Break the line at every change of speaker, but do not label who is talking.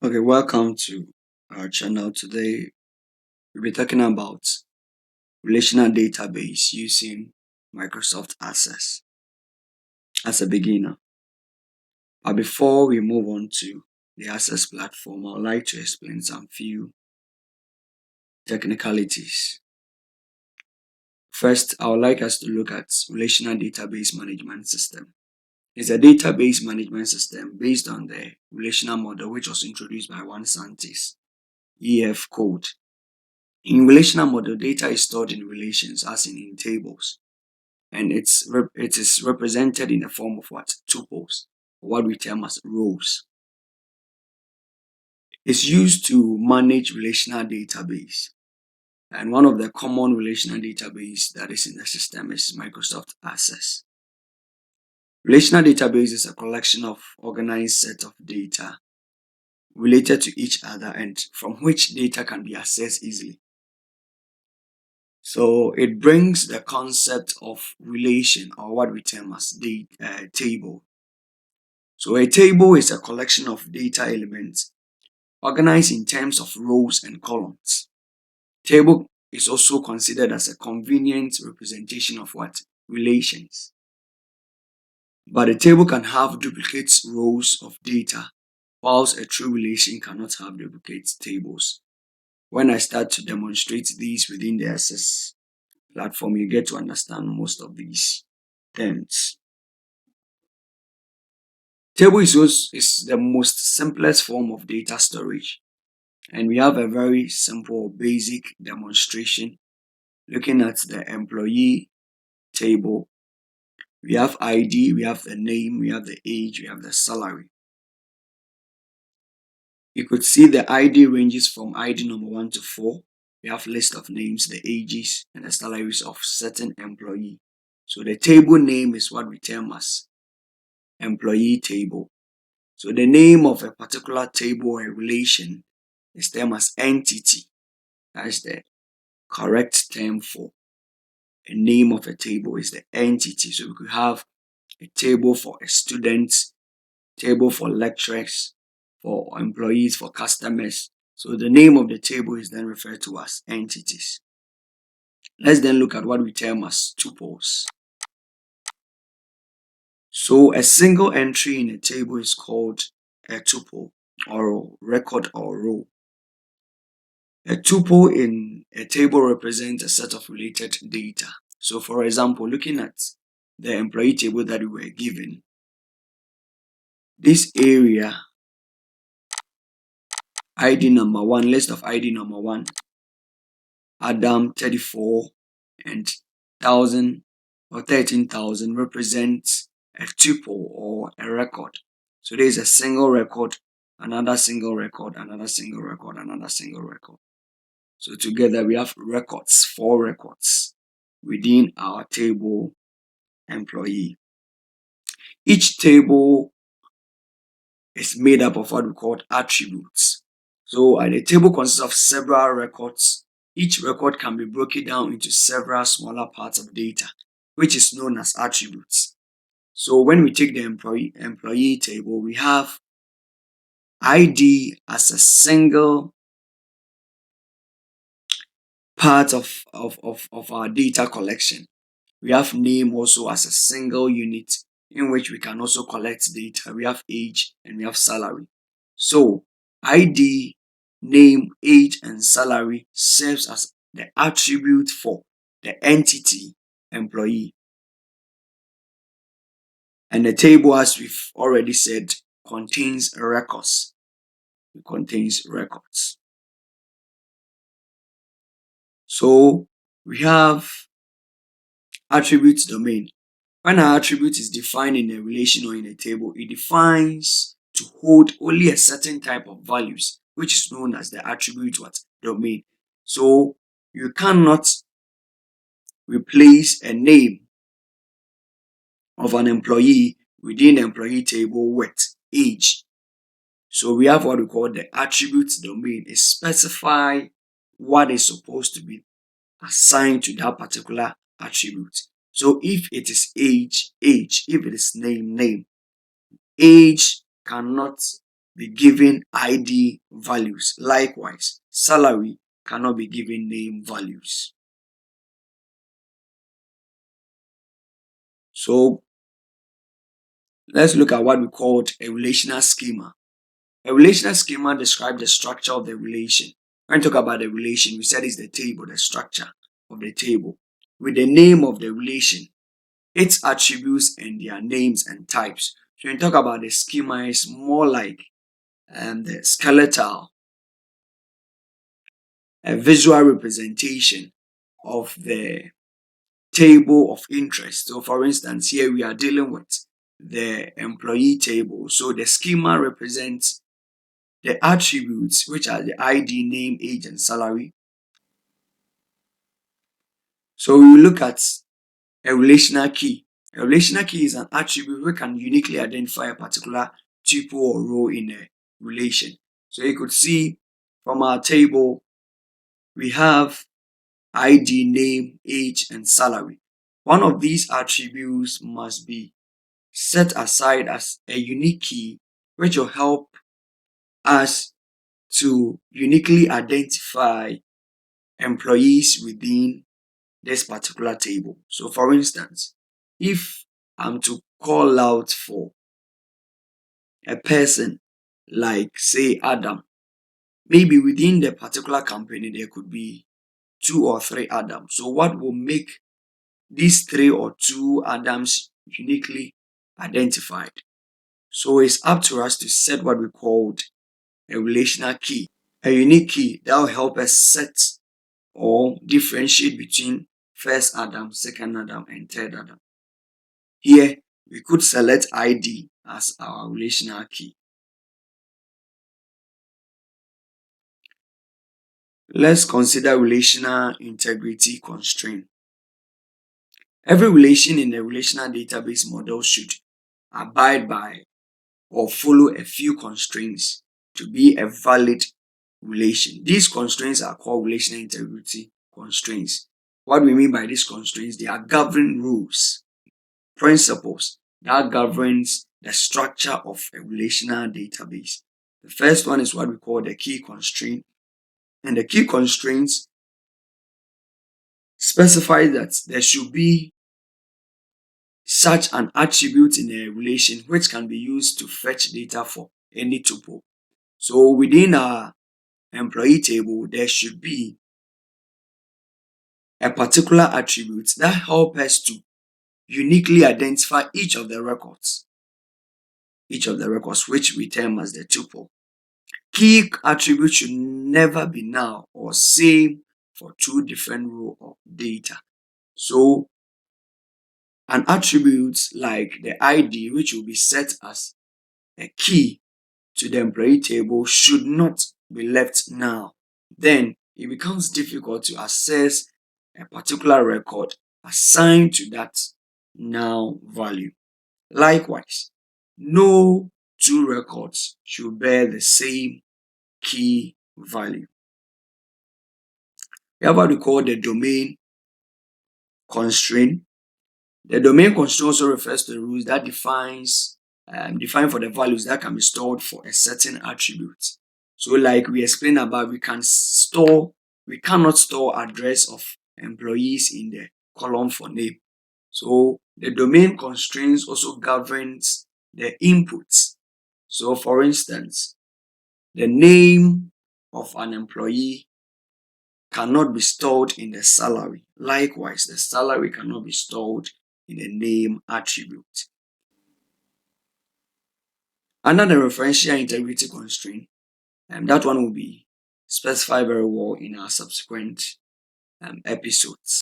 Okay, welcome to our channel. Today we'll be talking about relational database using Microsoft Access as a beginner. But before we move on to the Access platform, I would like to explain some few technicalities. First, I would like us to look at relational database management system. It's a database management system based on the relational model which was introduced by one scientist, E.F. Code. In relational model, data is stored in relations, as in tables, and it is represented in the form of what? Tuples, what we term as rows. It's used to manage relational database, and one of the common relational database that is in the system is Microsoft Access. Relational database is a collection of organized set of data related to each other and from which data can be accessed easily. So it brings the concept of relation, or what we term as the table. So a table is a collection of data elements organized in terms of rows and columns. Table is also considered as a convenient representation of what? Relations. But a table can have duplicate rows of data, whilst a true relation cannot have duplicate tables. When I start to demonstrate these within the Access platform, you get to understand most of these terms. Table is the most simplest form of data storage, and we have a very simple basic demonstration looking at the employee table. We have ID, we have the name, we have the age, we have the salary. You could see the ID ranges from ID number 1 to 4. We have list of names, the ages, and the salaries of certain employee. So the table name is what we term as employee table. So the name of a particular table or relation is termed as entity. That's the correct term for a name of a table, is the entity. So we could have a table for a student, table for lecturers, for employees, for customers. So the name of the table is then referred to as entities. Let's then look at what we term as tuples. So a single entry in a table is called a tuple, or record or row. A tuple in a table represents a set of related data. So for example, looking at the employee table that we were given, this area, ID number 1, list of ID number 1, Adam 34 and 1000 or 13,000 represents a tuple or a record. So there is a single record, another single record, another single record, another single record. So together we have records, 4 records within our table employee. Each table is made up of what we call attributes. So the table consists of several records. Each record can be broken down into several smaller parts of data, which is known as attributes. So when we take the employee table, we have ID as a single part of our data collection. We have name also as a single unit in which we can also collect data. We have age and we have salary. So ID, name, age, and salary serves as the attribute for the entity employee. And the table, as we've already said, contains records. It contains records. So we have attribute domain. When an attribute is defined in a relation or in a table, it defines to hold only a certain type of values, which is known as the attribute domain. So you cannot replace a name of an employee within the employee table with age. So we have what we call the attribute domain. It specifies what is supposed to be assigned to that particular attribute. So if it is age, age. If it is name, name. Age cannot be given ID values. Likewise, salary cannot be given name values. So let's look at what we called a relational schema. A relational schema describes the structure of the relation. When we talk about the relation, we said it's the table, the structure of the table, with the name of the relation, its attributes and their names and types. So when we talk about the schema, it's more like the skeletal, a visual representation of the table of interest. So for instance, here we are dealing with the employee table. So the schema represents the attributes, which are the ID, name, age, and salary. So we will look at a relational key. A relational key is an attribute which can uniquely identify a particular tuple or row in a relation. So you could see from our table, we have ID, name, age, and salary. One of these attributes must be set aside as a unique key, which will help us to uniquely identify employees within this particular table. So, for instance, if I'm to call out for a person like, say, Adam, maybe within the particular company there could be two or three Adams. So, what will make these three or two Adams uniquely identified? So, it's up to us to set what we called a relational key, a unique key that will help us set or differentiate between first Adam, second Adam, and third Adam. Here, we could select ID as our relational key. Let's consider relational integrity constraint. Every relation in a relational database model should abide by or follow a few constraints to be a valid relation. These constraints are called relational integrity constraints. What we mean by these constraints, they are governing rules, principles that governs the structure of a relational database. The first one is what we call the key constraint. And the key constraints specify that there should be such an attribute in a relation which can be used to fetch data for any tuple. So within our employee table, there should be a particular attribute that helps us to uniquely identify each of the records which we term as the tuple. Key attributes should never be null or same for two different rows of data. So an attribute like the ID, which will be set as a key to the employee table, should not be left null. Then it becomes difficult to access a particular record assigned to that null value. Likewise, no two records should bear the same key value. We have what we call the domain constraint. The domain constraint also refers to the rules that define for the values that can be stored for a certain attribute. So, like we explained above, we cannot store address of employees in the column for name. So, the domain constraints also governs the inputs. So, for instance, the name of an employee cannot be stored in the salary. Likewise, the salary cannot be stored in the name attribute. Under the referential integrity constraint, that one will be specified very well in our subsequent episodes.